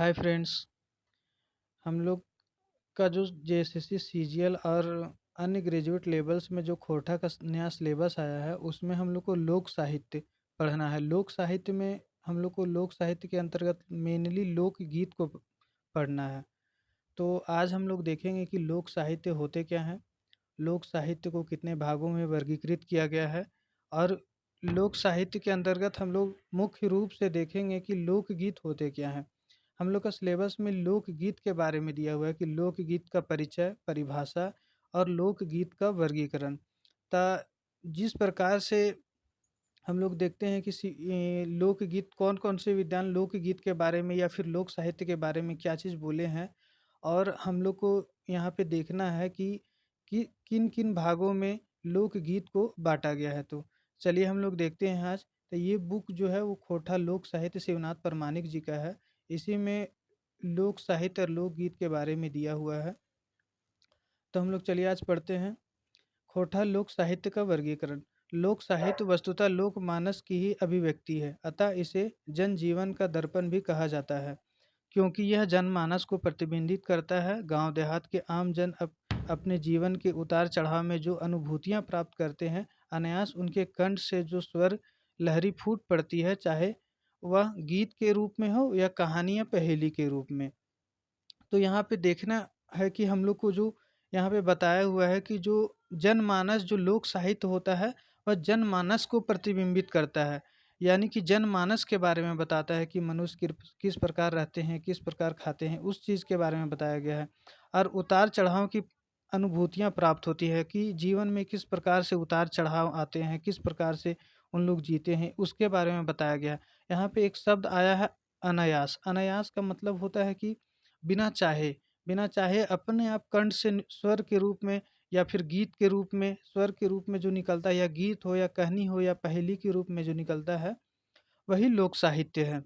Hi friends. हम लोग का जो जेएसएससी सीजीएल और अन्य ग्रेजुएट लेवल्स में जो खोटा का नया सिलेबस आया है उसमें हम लोग को लोक साहित्य पढ़ना है। लोक साहित्य में हम लोग को लोक साहित्य के अंतर्गत मेनली लोकगीत को पढ़ना है। तो आज हम लोग देखेंगे कि लोक साहित्य होते क्या हैं, लोक साहित्य को कितने भागों में वर्गीकृत किया गया है और लोक साहित्य के अंतर्गत हम लोग मुख्य रूप से देखेंगे कि लोकगीत होते क्या हैं। हम लोग का सिलेबस में लोकगीत के बारे में दिया हुआ है कि लोकगीत का परिचय, परिभाषा और लोकगीत का वर्गीकरण। ता जिस प्रकार से हम लोग देखते हैं कि लोकगीत कौन कौन से विद्वान लोकगीत के बारे में या फिर लोक साहित्य के बारे में क्या चीज़ बोले हैं, और हम लोग को यहाँ पे देखना है कि किन किन भागों में लोकगीत को बांटा गया है। तो चलिए हम लोग देखते हैं आज। तो ये बुक जो है वो खोटा लोक साहित्य शिवनाथ परमानिक जी का है। इसी में लोक साहित्य और लोकगीत के बारे में दिया हुआ है। तो हम लोग चलिए आज पढ़ते हैं। खोटा लोक साहित्य का वर्गीकरण। लोक साहित्य वस्तुतः लोकमानस की ही अभिव्यक्ति है, अतः इसे जनजीवन का दर्पण भी कहा जाता है, क्योंकि यह जनमानस को प्रतिबिंबित करता है। गांव देहात के आम जन अपने जीवन के उतार चढ़ाव में जो अनुभूतियां प्राप्त करते हैं, अनायास उनके कंठ से जो स्वर लहरी फूट पड़ती है, चाहे वह गीत के रूप में हो या कहानी या पहेली के रूप में। तो यहाँ पे देखना है कि हम लोग को जो यहाँ पे बताया हुआ है कि जो जनमानस, जो लोक साहित्य होता है, वह जनमानस को प्रतिबिंबित करता है। यानी कि जनमानस के बारे में बताता है कि मनुष्य किस प्रकार रहते हैं, किस प्रकार खाते हैं, उस चीज़ के बारे में बताया गया है। और उतार चढ़ाव की अनुभूतियाँ प्राप्त होती है कि जीवन में किस प्रकार से उतार चढ़ाव आते हैं, किस प्रकार से उन लोग जीते हैं, उसके बारे में बताया गया है। यहाँ पे एक शब्द आया है, अनायास। अनायास का मतलब होता है कि बिना चाहे, बिना चाहे अपने आप कंठ से स्वर के रूप में या फिर गीत के रूप में, स्वर के रूप में जो निकलता है, या गीत हो या कहानी हो या पहेली के रूप में जो निकलता है, वही लोक साहित्य है।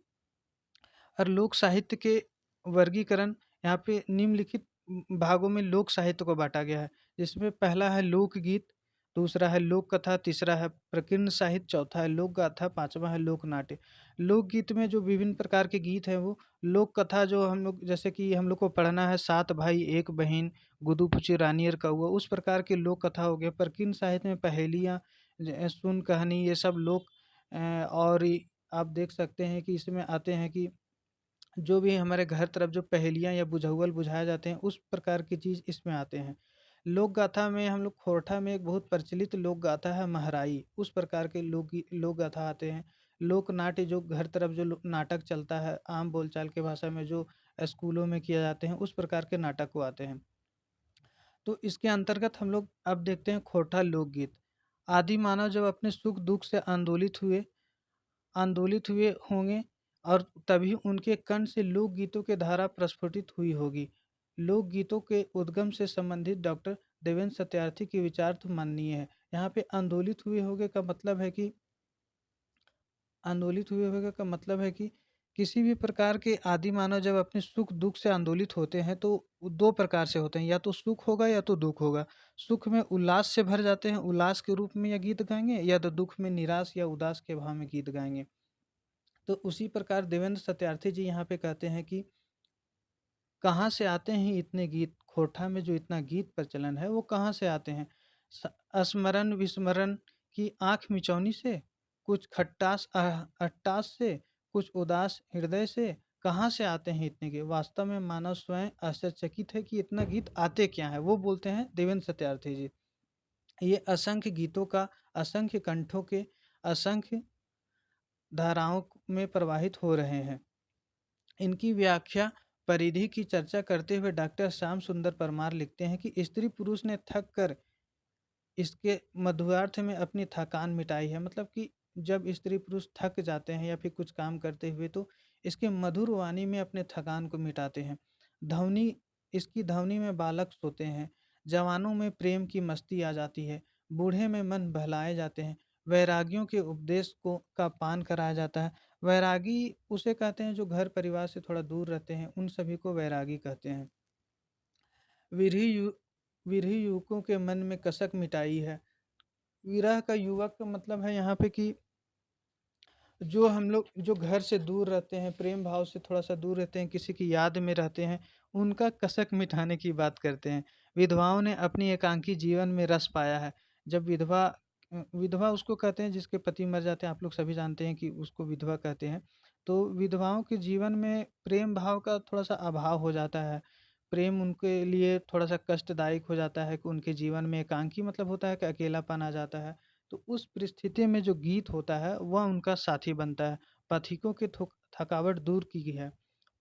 और लोक साहित्य के वर्गीकरण यहाँ पे निम्नलिखित भागों में लोक साहित्य को बांटा गया है, जिसमें पहला है लोकगीत, दूसरा है लोक कथा, तीसरा है प्रकीर्णन साहित्य, चौथा है लोक गाथा, पांचवा है लोक नाट्य। लोकगीत में जो विभिन्न प्रकार के गीत हैं वो, लोक कथा जो हम लोग, जैसे कि हम लोग को पढ़ना है सात भाई एक बहन, गुदू पुची रानी और कौआ, उस प्रकार के लोक कथा हो गए। प्रकीर्णन साहित्य में पहेलियाँ, सुन कहानी, ये सब लोक और आप देख सकते हैं कि इसमें आते हैं कि जो भी हमारे घर तरफ जो पहेलियाँ या बुझाउल बुझाए जाते हैं, उस प्रकार की चीज़ इसमें आते हैं। लोक गाथा में हम लोग खोरठा में एक बहुत प्रचलित लोक गाथा है महराई, उस प्रकार के लोक गाथा आते हैं। लोक नाट्य जो घर तरफ जो नाटक चलता है, आम बोलचाल के भाषा में जो स्कूलों में किया जाते हैं, उस प्रकार के नाटक को आते हैं। तो इसके अंतर्गत हम लोग अब देखते हैं खोरठा लोकगीत। आदि मानव जब अपने सुख दुख से आंदोलित हुए होंगे, और तभी उनके कंठ से लोकगीतों की धारा प्रस्फुटित हुई होगी। लोकगीतों के उद्गम से संबंधित डॉक्टर देवेंद्र सत्यार्थी के विचार तो माननीय है। यहाँ पे आंदोलित हुए होगे का मतलब है कि आंदोलित हुए होगे का मतलब है कि किसी भी प्रकार के आदि मानव जब अपने सुख दुख से आंदोलित होते हैं तो वो दो प्रकार से होते हैं, या तो सुख होगा या तो दुख होगा। सुख में उल्लास से भर जाते हैं, उल्लास के रूप में या गीत गाएंगे, या तो दुख में निराश या उदास के भाव में गीत गाएंगे। तो उसी प्रकार देवेंद्र सत्यार्थी जी यहाँ पे कहते हैं कि कहाँ से आते हैं इतने गीत, खोरठा में जो इतना गीत प्रचलन है वो कहाँ से आते हैं। स्मरण विस्मरण की आंख मिचौनी से, कुछ खट्टास अट्टास से, कुछ उदास हृदय से, कहाँ से आते हैं इतने गीत। वास्तव में मानव स्वयं आश्चर्यचकित है कि इतना गीत आते क्या है। वो बोलते हैं देवेंद्र सत्यार्थी जी, ये असंख्य गीतों का, असंख्य कंठों के, असंख्य धाराओं में प्रवाहित हो रहे हैं। इनकी व्याख्या परिधि की चर्चा करते हुए डॉक्टर श्याम सुंदर परमार लिखते हैं कि स्त्री पुरुष ने थक कर इसके मधुआर्थ में अपनी थकान मिटाई है। मतलब कि जब स्त्री पुरुष थक जाते हैं या फिर कुछ काम करते हुए, तो इसके मधुर वाणी में अपने थकान को मिटाते हैं। ध्वनि, इसकी ध्वनि में बालक सोते हैं, जवानों में प्रेम की मस्ती आ जाती है, बूढ़े में मन बहलाए जाते हैं, वैरागियों के उपदेश को का पान कराया जाता है। वैरागी उसे कहते हैं जो घर परिवार से थोड़ा दूर रहते हैं, उन सभी को वैरागी कहते हैं। विरही यु विरही युवकों के मन में कसक मिटाई है। विरह का युवक का मतलब है यहाँ पे कि जो हम लोग जो घर से दूर रहते हैं, प्रेम भाव से थोड़ा-सा दूर रहते हैं, किसी की याद में रहते हैं, उनका कसक मिटाने की बात करते हैं। विधवाओं ने अपनी एकांकी जीवन में रस पाया है। जब विधवा उसको कहते हैं जिसके पति मर जाते हैं, आप लोग सभी जानते हैं कि उसको विधवा कहते हैं। तो विधवाओं के जीवन में प्रेम भाव का थोड़ा-सा अभाव हो जाता है। प्रेम उनके लिए थोड़ा-सा कष्टदायक हो जाता है कि उनके जीवन में एकांकी मतलब होता है कि अकेलापन आ जाता है। तो उस परिस्थिति में जो गीत होता है वह उनका साथी बनता है। पथिकों की थकावट दूर की है।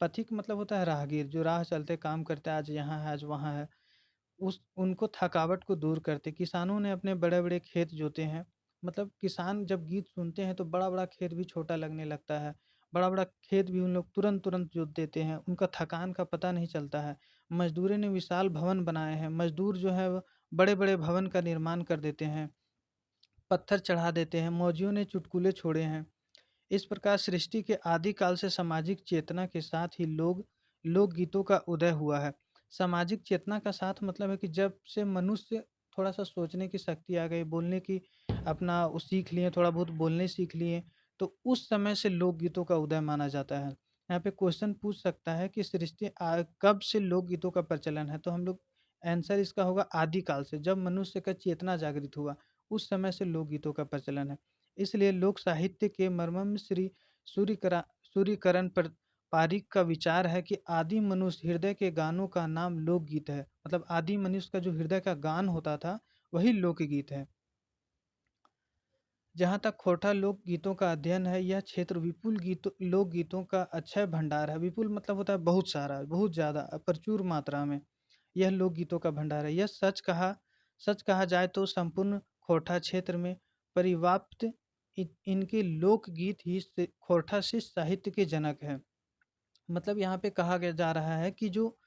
पथिक मतलब होता है राहगीर जो राह चलते काम करते हैं, आज यहाँ है आज वहाँ है। उस उनको थकावट को दूर करते किसानों ने अपने बड़े-बड़े खेत जोते हैं। मतलब किसान जब गीत सुनते हैं तो बड़ा-बड़ा खेत भी छोटा लगने लगता है। बड़ा-बड़ा खेत भी उन लोग तुरंत-तुरंत जोत देते हैं। उनका थकान का पता नहीं चलता है। मज़दूरों ने विशाल भवन बनाए हैं। मज़दूर जो है वो बड़े-बड़े भवन का निर्माण कर देते हैं। पत्थर चढ़ा देते हैं, मौजियों ने चुटकुले छोड़े हैं। इस प्रकार सृष्टि के आदि काल से सामाजिक चेतना के साथ ही लोकगीतों का उदय हुआ है। सामाजिक चेतना का साथ मतलब है कि जब से मनुष्य थोड़ा-सा सोचने की शक्ति आ गई, बोलने की अपना वो सीख लिए, थोड़ा बहुत बोलने सीख लिए, तो उस समय से लोकगीतों का उदय माना जाता है। यहाँ पे क्वेश्चन पूछ सकता है कि कब से लोकगीतों का प्रचलन है? तो हम लोग आंसर इसका होगा आदिकाल से, जब मनुष्य का चेतना जागृत हुआ, उस समय से लोकगीतों का प्रचलन है। इसलिए लोक साहित्य के मर्मम श्री सूर्यकरण पर पारिक का विचार है कि आदि मनुष्य हृदय के गानों का नाम लोकगीत है। मतलब आदि मनुष्य का जो हृदय का गान होता था, वही लोकगीत है। जहाँ तक खोरठा लोकगीतों का अध्ययन है, यह क्षेत्र विपुल लोकगीतों का अक्षय भंडार है। विपुल मतलब होता है बहुत सारा, बहुत ज़्यादा, प्रचुर मात्रा में। यह लोकगीतों का भंडार है। यह सच कहा जाए तो संपूर्ण खोरठा क्षेत्र में परिव्याप्त इनके लोकगीत ही से खोरठा शिष्ट साहित्य के जनक हैं। मतलब यहाँ पे कहा गया जा रहा है कि जो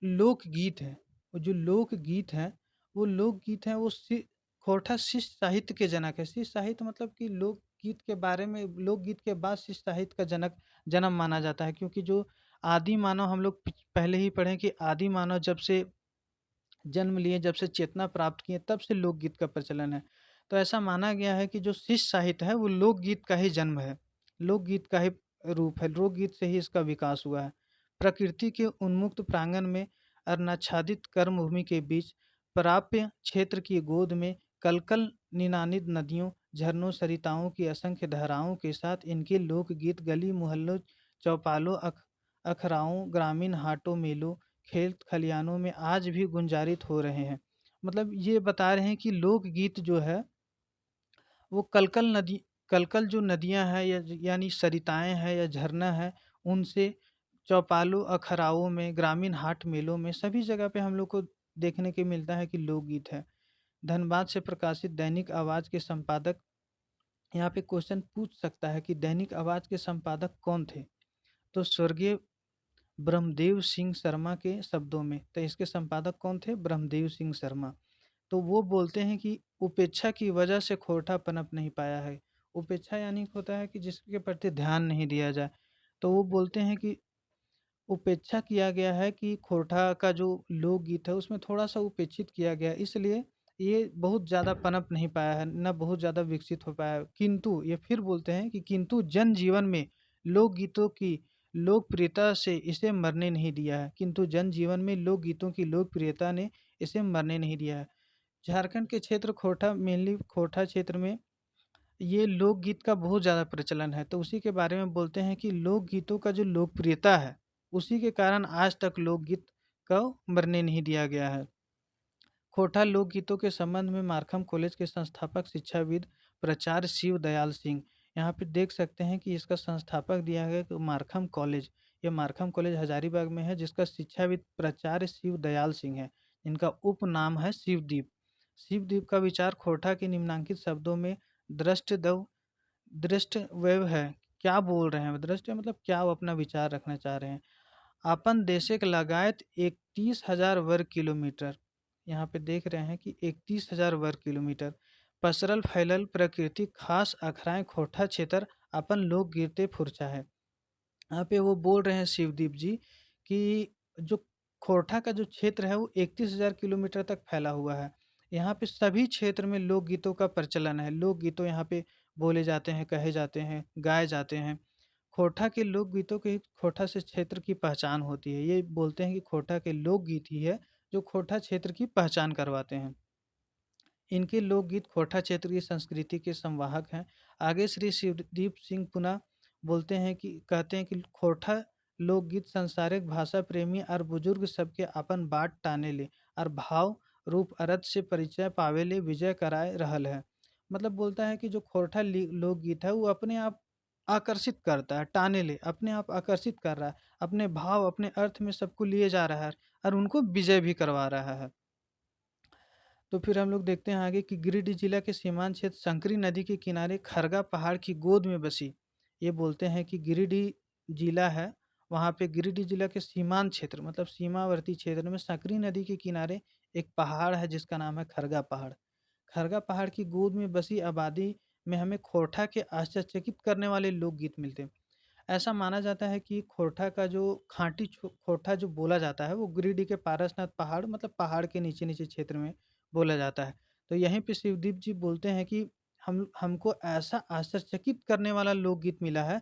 लोकगीत है, वो जो लोकगीत है, वो लोकगीत है वो खोरठा शिष्ट साहित्य के जनक है। शिष्ट साहित्य मतलब कि लोकगीत के बारे में, लोकगीत के बाद शिष्ट साहित्य का जन्म माना जाता है, क्योंकि जो आदि मानव हम लोग पहले ही पढ़े कि आदि मानव जब से जन्म लिए, जब से चेतना प्राप्त किए, तब से लोकगीत का प्रचलन है। तो ऐसा माना गया है कि जो शिष्ट साहित्य है वो लोकगीत का ही जन्म है, लोकगीत का ही रूप है, लोकगीत से ही इसका विकास हुआ है। प्रकृति के उन्मुक्त प्रांगण में अर्नाच्छादित कर्मभूमि के बीच प्राप्य क्षेत्र की गोद में कलकल निनादित नदियों, झरनों, सरिताओं की असंख्य धाराओं के साथ इनके लोकगीत गली मोहल्लों, चौपालों, अखराओं, ग्रामीण हाटों, मेलों, खेत खलिहानों में आज भी गुंजारित हो रहे हैं। मतलब ये बता रहे हैं कि लोकगीत जो है वो कलकल जो नदियाँ हैं या यानी सरिताएँ हैं या झरना है, उनसे चौपालों, अखराओं में, ग्रामीण हाट मेलों में सभी जगह पे हम लोग को देखने को मिलता है कि लोकगीत है। धनबाद से प्रकाशित दैनिक आवाज़ के संपादक, यहाँ पे क्वेश्चन पूछ सकता है कि दैनिक आवाज़ के संपादक कौन थे? तो स्वर्गीय ब्रह्मदेव सिंह शर्मा के शब्दों में, तो इसके संपादक कौन थे? ब्रह्मदेव सिंह शर्मा। तो वो बोलते हैं कि उपेक्षा की वजह से खोरठा पनप नहीं पाया है। उपेक्षा यानी होता है कि जिसके प्रति ध्यान नहीं दिया जाए। तो वो बोलते हैं कि उपेक्षा किया गया है कि खोरठा का जो लोकगीत है उसमें थोड़ा-सा उपेक्षित किया गया है, इसलिए ये बहुत ज़्यादा पनप नहीं पाया है, ना बहुत ज़्यादा विकसित हो पाया है। किंतु ये फिर बोलते हैं कि किंतु जनजीवन में लोकगीतों की लोकप्रियता से इसे मरने नहीं दिया है। किंतु जनजीवन में लोकगीतों की लोकप्रियता ने इसे मरने नहीं दिया है। झारखंड के क्षेत्र खोरठा, मेनली खोरठा क्षेत्र में ये लोकगीत का बहुत ज़्यादा प्रचलन है। तो उसी के बारे में बोलते हैं कि लोकगीतों का जो लोकप्रियता है, उसी के कारण आज तक लोकगीत को मरने नहीं दिया गया है। खोरठा लोकगीतों के संबंध में मारखम कॉलेज के संस्थापक शिक्षाविद प्राचार्य शिव दयाल सिंह, यहाँ पे देख सकते हैं कि इसका संस्थापक दिया गया कि मारखम कॉलेज, ये मारखम कॉलेज हजारीबाग में है, जिसका शिक्षाविद प्राचार्य शिव दयाल सिंह है, जिनका उपनाम है शिवदीप। शिवदीप का विचार खोरठा के निम्नांकित शब्दों में दृष्टव्यव है। क्या बोल रहे हैं? दृष्ट मतलब क्या वो अपना विचार रखना चाह रहे हैं। अपन देशक लगायत 31,000 वर्ग किलोमीटर, यहाँ पे देख रहे हैं कि 31,000 वर्ग किलोमीटर पसरल फैलल प्रकृति खास अखराएं खोरठा क्षेत्र अपन लोक गिरते फुरचा है। यहाँ पे वो बोल रहे हैं शिवदीप जी कि जो खोरठा का जो क्षेत्र है वो 31,000 किलोमीटर तक फैला हुआ है। यहाँ पे सभी क्षेत्र में लोकगीतों का प्रचलन है। लोकगीतों यहाँ पे बोले जाते हैं, कहे जाते हैं, गाए जाते हैं। खोरठा के लोकगीतों की खोरठा से क्षेत्र की पहचान होती है। ये बोलते हैं कि खोरठा के लोकगीत ही है जो खोरठा क्षेत्र की पहचान करवाते हैं। इनके लोकगीत खोरठा क्षेत्र की संस्कृति के संवाहक हैं। आगे श्री शिवदीप सिंह पुनः बोलते हैं कि कहते हैं कि खोरठा लोकगीत संसारिक भाषा प्रेमी और बुजुर्ग सबके अपन बाट टाने ले और भाव रूप अर्थ से परिचय पावे ले विजय कराए रहल है। मतलब बोलता है कि जो खोरठा लोकगीत है वो अपने आप आकर्षित करता है, टाने ले अपने आप आकर्षित कर रहा है, अपने भाव अपने अर्थ में सबको लिए जा रहा है और उनको विजय भी करवा रहा है। तो फिर हम लोग देखते हैं आगे कि गिरिडीह जिला के सीमांत क्षेत्र संकरी नदी के किनारे खरगा पहाड़ की गोद में बसी। ये बोलते हैं कि गिरिडीह जिला है, वहाँ पे गिरिडीह जिला के सीमांत क्षेत्र मतलब सीमावर्ती क्षेत्र में संकरी नदी के किनारे एक पहाड़ है जिसका नाम है खरगा पहाड़। खरगा पहाड़ की गोद में बसी आबादी में हमें खोरठा के आश्चर्यचकित करने वाले लोकगीत मिलते हैं। ऐसा माना जाता है कि खोरठा का जो खोरठा जो बोला जाता है वो गिरिडीह के पारसनाथ पहाड़ मतलब पहाड़ के नीचे नीचे क्षेत्र में बोला जाता है। तो यहीं पे शिवदीप जी बोलते हैं कि हमको ऐसा आश्चर्यचकित करने वाला लोकगीत मिला है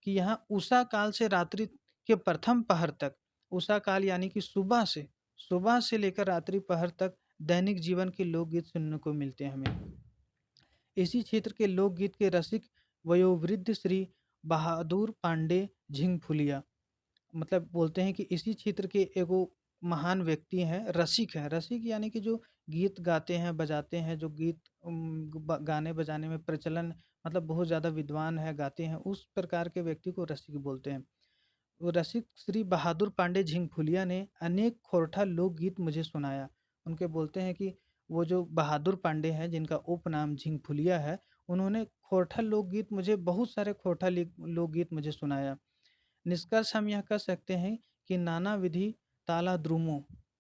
कि यहाँ उषा काल से रात्रि के प्रथम पहर तक, उषा काल यानी कि सुबह से लेकर रात्रि पहर तक दैनिक जीवन के लोकगीत सुनने को मिलते हैं हमें। इसी क्षेत्र के लोकगीत के रसिक वयोवृद्ध श्री बहादुर पांडे झिंगफुलिया मतलब बोलते हैं कि इसी क्षेत्र के एगो महान व्यक्ति हैं, रसिक हैं। रसिक यानी कि जो गीत गाते हैं, बजाते हैं, जो गीत गाने बजाने में प्रचलन मतलब बहुत ज़्यादा विद्वान है, गाते हैं, उस प्रकार के व्यक्ति को रसिक बोलते हैं। वो रसिक श्री बहादुर पांडे झिंगफुलिया ने अनेक खोरठा लोकगीत मुझे सुनाया। उनके बोलते हैं कि वो जो बहादुर पांडे हैं जिनका उपनाम झिंगफुलिया है, उन्होंने खोरठा लोकगीत मुझे बहुत सारे खोरठा लोकगीत मुझे सुनाया। निष्कर्ष हम यह कह सकते हैं कि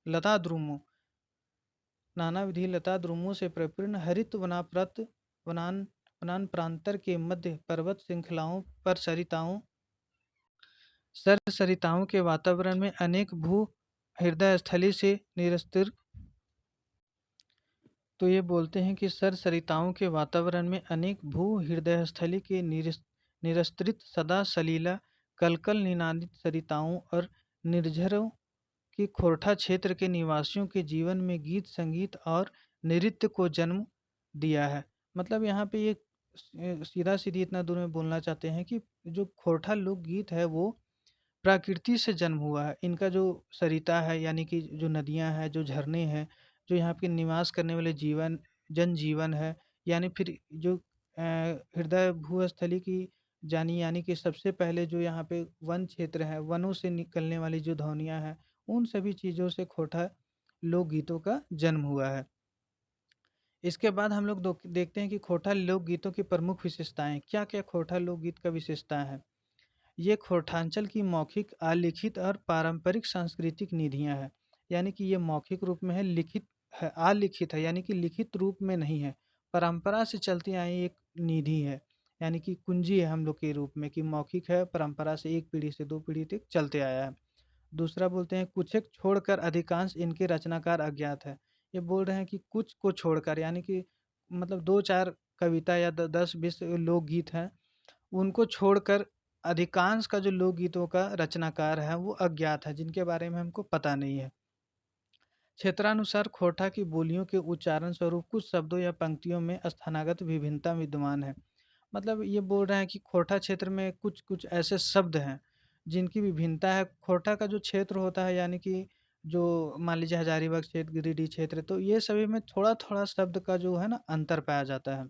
लता द्रुमों नाना विधि लता द्रुमों से परिपूर्ण हरित वनान वनान प्रांतर के मध्य पर्वत श्रृंखलाओं पर सरिताओं के वातावरण में अनेक भू हृदय स्थली से निरस्तर। तो ये बोलते हैं कि सरिताओं के वातावरण में अनेक भू हृदय स्थली के निरस्त्रित सदा सलीला कलकल निनादित सरिताओं और निर्झरों की खोरठा क्षेत्र के निवासियों के जीवन में गीत संगीत और नृत्य को जन्म दिया है। मतलब यहाँ पे ये सीधा सीधी इतना दूर में बोलना चाहते हैं कि जो खोरठा लोक गीत है वो प्रकृति से जन्म हुआ है। इनका जो सरिता है यानी कि जो नदियाँ हैं, जो झरने हैं, जो यहाँ पे निवास करने वाले जनजीवन है, यानी फिर जो हृदय भूस्थली की जानी यानी कि सबसे पहले जो यहाँ पे वन क्षेत्र है, वनों से निकलने वाली जो ध्वनियाँ हैं, उन सभी चीज़ों से खोरठा लोकगीतों का जन्म हुआ है। इसके बाद हम लोग देखते हैं कि खोरठा लोकगीतों की प्रमुख विशेषताएँ, क्या-क्या खोरठा लोकगीत का विशेषता है। ये खोरठांचल की मौखिक, अलिखित और पारंपरिक सांस्कृतिक निधियाँ हैं। यानी कि ये मौखिक रूप में है, लिखित है, अलिखित है यानी कि लिखित रूप में नहीं है। परंपरा से चलती आई एक निधि है, यानी कि कुंजी है हम लोग के रूप में कि मौखिक है, परंपरा से एक पीढ़ी से दो पीढ़ी तक चलते आया है। दूसरा बोलते हैं कुछ एक छोड़कर अधिकांश इनके रचनाकार अज्ञात है। ये बोल रहे हैं कि कुछ को छोड़कर यानी कि मतलब 2-4 कविता या 10-20 लोकगीत हैं, उनको छोड़कर अधिकांश का जो लोकगीतों का रचनाकार है वो अज्ञात है, जिनके बारे में हमको पता नहीं है। क्षेत्रानुसार खोरठा की बोलियों के उच्चारण स्वरूप कुछ शब्दों या पंक्तियों में स्थानागत विभिन्नता विद्यमान है। मतलब ये बोल रहे हैं कि खोरठा क्षेत्र में कुछ कुछ ऐसे शब्द हैं जिनकी विभिन्नता है। खोरठा का जो क्षेत्र होता है यानी कि जो मान लीजिए हजारीबाग क्षेत्र, गिरिडीह क्षेत्र, तो ये सभी में थोड़ा थोड़ा शब्द का जो है ना अंतर पाया जाता है।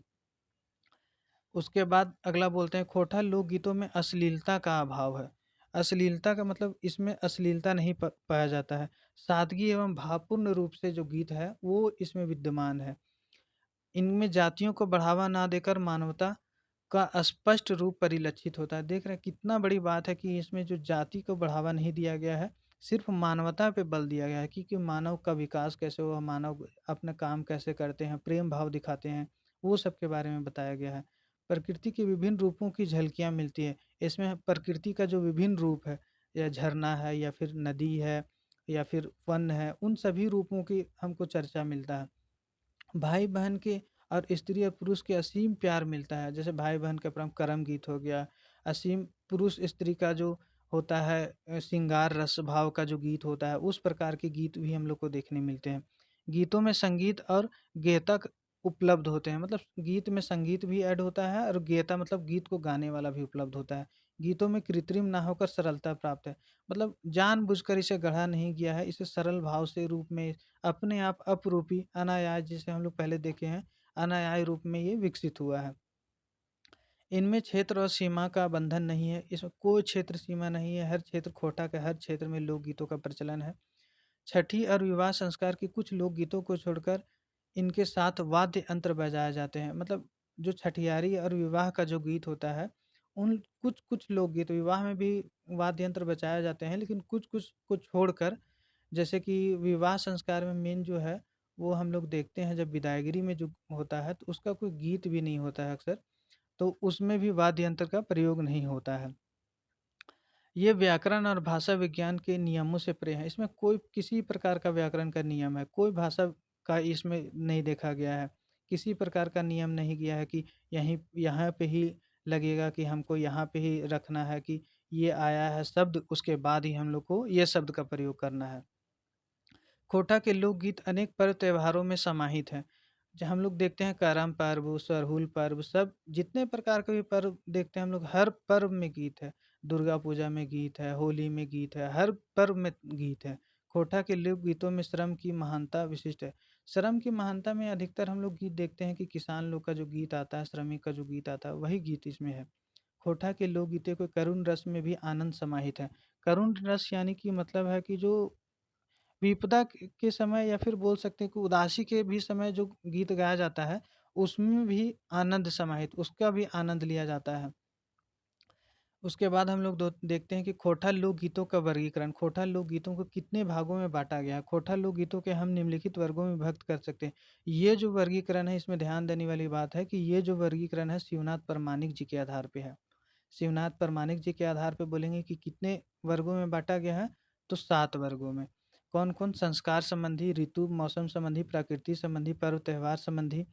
उसके बाद अगला बोलते हैं खोरठा लोकगीतों में अश्लीलता का अभाव है। अश्लीलता का मतलब इसमें अश्लीलता नहीं पाया जाता है। सादगी एवं भावपूर्ण रूप से जो गीत है वो इसमें विद्यमान है। इनमें जातियों को बढ़ावा ना देकर मानवता का स्पष्ट रूप परिलक्षित होता है। देख रहे हैं कितना बड़ी बात है कि इसमें जो जाति को बढ़ावा नहीं दिया गया है, सिर्फ मानवता पे बल दिया गया है कि मानव का विकास कैसे हुआ, मानव अपना काम कैसे करते हैं, प्रेम भाव दिखाते हैं, वो सब के बारे में बताया गया है। प्रकृति के विभिन्न रूपों की झलकियाँ मिलती है। इसमें प्रकृति का जो विभिन्न रूप है, या झरना है या फिर नदी है या फिर वन है, उन सभी रूपों की हमको चर्चा मिलता है। भाई बहन के और स्त्री और पुरुष के असीम प्यार मिलता है। जैसे भाई बहन का प्रेम करम गीत हो गया, असीम पुरुष स्त्री का जो होता है श्रृंगार रस भाव का जो गीत होता है, उस प्रकार के गीत भी हम लोग को देखने मिलते हैं। गीतों में संगीत और गेयता उपलब्ध होते हैं, मतलब गीत में संगीत भी ऐड होता है और गेयता मतलब गीत को गाने वाला भी उपलब्ध होता है। गीतों में कृत्रिम ना होकर सरलता प्राप्त है, मतलब जानबूझकर इसे गढ़ा नहीं गया है, इसे सरल भाव से रूप में अपने आप अपरूपी अनायास, जिसे हम लोग पहले देखे हैं, अनायास रूप में ये विकसित हुआ है। इनमें क्षेत्र और सीमा का बंधन नहीं है, इसमें कोई क्षेत्र सीमा नहीं है, हर क्षेत्र खोटा के हर क्षेत्र में लोकगीतों का प्रचलन है। छठी और विवाह संस्कार की कुछ लोकगीतों को छोड़कर इनके साथ वाद्य यंत्र बजाए जाते हैं, मतलब जो छठियारी और विवाह का जो गीत होता है, उन कुछ कुछ लोकगीत विवाह में भी वाद्य यंत्र बजाए जाते हैं, लेकिन कुछ कुछ को छोड़कर, जैसे कि विवाह संस्कार में मेन जो है, वो हम लोग देखते हैं जब विदाईगिरी में जो होता है तो उसका कोई गीत भी नहीं होता है अक्सर, तो उसमें भी वाद्य यंत्र का प्रयोग नहीं होता है। ये व्याकरण और भाषा विज्ञान के नियमों से परे है, इसमें कोई किसी प्रकार का व्याकरण का नियम है, कोई भाषा का इसमें नहीं देखा गया है, किसी प्रकार का नियम नहीं गया है कि यहीं यहाँ पे ही लगेगा, कि हमको यहाँ पे ही रखना है, कि ये आया है शब्द उसके बाद ही हम लोग को ये शब्द का प्रयोग करना है। खोटा के लोकगीत अनेक पर्व त्योहारों में समाहित हैं। जहाँ हम लोग देखते हैं करम पर्व, सरहुल पर्व, सब जितने प्रकार के भी पर्व देखते हैं हम लोग, हर पर्व में गीत है। दुर्गा पूजा में गीत है, होली में गीत है, हर पर्व में गीत है। खोटा के लोक गीतों में श्रम की महानता विशिष्ट है। श्रम की महानता में अधिकतर हम लोग गीत देखते हैं कि किसान लोग का जो गीत आता है, श्रमिक का जो गीत आता है, वही गीत इसमें है। खोटा के लोकगीतों को करुण रस में भी आनंद समाहित है। करुण रस यानी कि मतलब है कि जो विपदा के समय, या फिर बोल सकते हैं कि उदासी के भी समय जो गीत गाया जाता है, उसमें भी आनंद समाहित, उसका भी आनंद लिया जाता है। उसके बाद हम लोग देखते हैं कि खोटा लोकगीतों का वर्गीकरण। खोटा लोकगीतों को कितने भागों में बांटा गया है। खोटा लोकगीतों के हम निम्नलिखित वर्गों में विभक्त कर सकते हैं। ये जो वर्गीकरण है, इसमें ध्यान देने वाली बात है कि ये जो वर्गीकरण है शिवनाथ प्रामाणिक जी के आधार पे है। शिवनाथ प्रामाणिक जी के आधार पे बोलेंगे कि कितने वर्गों में बांटा गया है, तो 7 वर्गों में। कौन कौन? संस्कार संबंधी, ऋतु मौसम संबंधी, प्रकृति संबंधी, पर्व त्योहार संबंधी,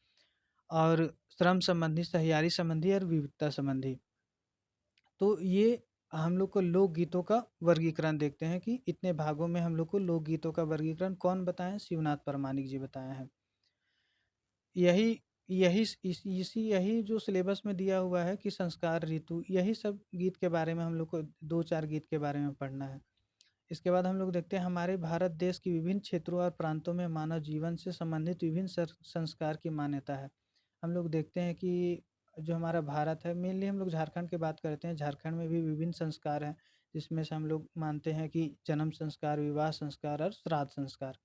और श्रम संबंधी, सहियारी संबंधी और विविधता संबंधी। तो ये हम लोग को लोकगीतों का वर्गीकरण देखते हैं कि इतने भागों में हम लोग को लोकगीतों का वर्गीकरण कौन बताएं? शिवनाथ प्रामाणिक जी बताए हैं। यही यही यही जो सिलेबस में दिया हुआ है कि संस्कार, ऋतु, यही सब गीत के बारे में हम लोग को 2-4 गीत के बारे में पढ़ना है। इसके बाद हम लोग देखते हैं हमारे भारत देश की विभिन्न क्षेत्रों और प्रांतों में मानव जीवन से संबंधित विभिन्न संस्कार की मान्यता है। हम लोग देखते हैं कि जो हमारा भारत है, मेनली हम लोग झारखंड की बात करते हैं, झारखंड में भी विभिन्न संस्कार हैं, जिसमें से हम लोग मानते हैं कि जन्म संस्कार, विवाह संस्कार और श्राद्ध संस्कार।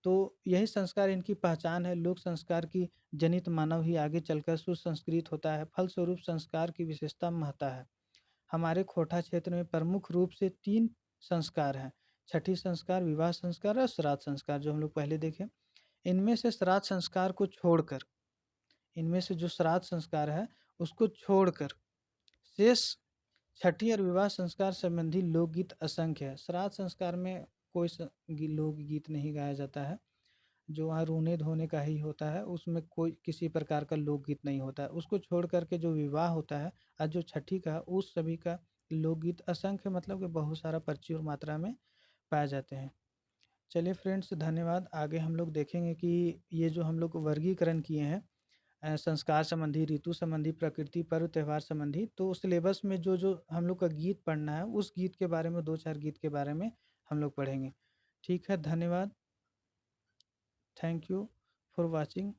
तो यही संस्कार इनकी पहचान है। लोक संस्कार की जनित मानव ही आगे चलकर सुसंस्कृत होता है। फलस्वरूप संस्कार की विशेषता महत्ता है। हमारे खोटा क्षेत्र में प्रमुख रूप से 3 संस्कार हैं। छठी संस्कार, विवाह संस्कार और श्राद्ध संस्कार, जो हम लोग पहले देखे। इनमें से श्राद्ध संस्कार को छोड़कर, इनमें से जो श्राद्ध संस्कार है उसको छोड़कर शेष छठी और विवाह संस्कार संबंधी लोकगीत असंख्य है। श्राद्ध संस्कार में कोई लोकगीत नहीं गाया जाता है, जो वहाँ रोने धोने का ही होता है, उसमें कोई किसी प्रकार का लोकगीत नहीं होता है। उसको छोड़ करके जो विवाह होता है और जो छठी का, उस सभी का लोकगीत असंख्य, मतलब कि बहुत सारा प्रचुर मात्रा में पाए जाते हैं। चलिए फ्रेंड्स, धन्यवाद। आगे हम लोग देखेंगे कि ये जो हम लोग वर्गीकरण किए हैं संस्कार संबंधी, ऋतु संबंधी, प्रकृति, पर्व त्योहार संबंधी, तो सिलेबस में जो जो हम लोग का गीत पढ़ना है, उस गीत के बारे में 2-4 गीत के बारे में हम लोग पढ़ेंगे। ठीक है, धन्यवाद। Thank you for watching.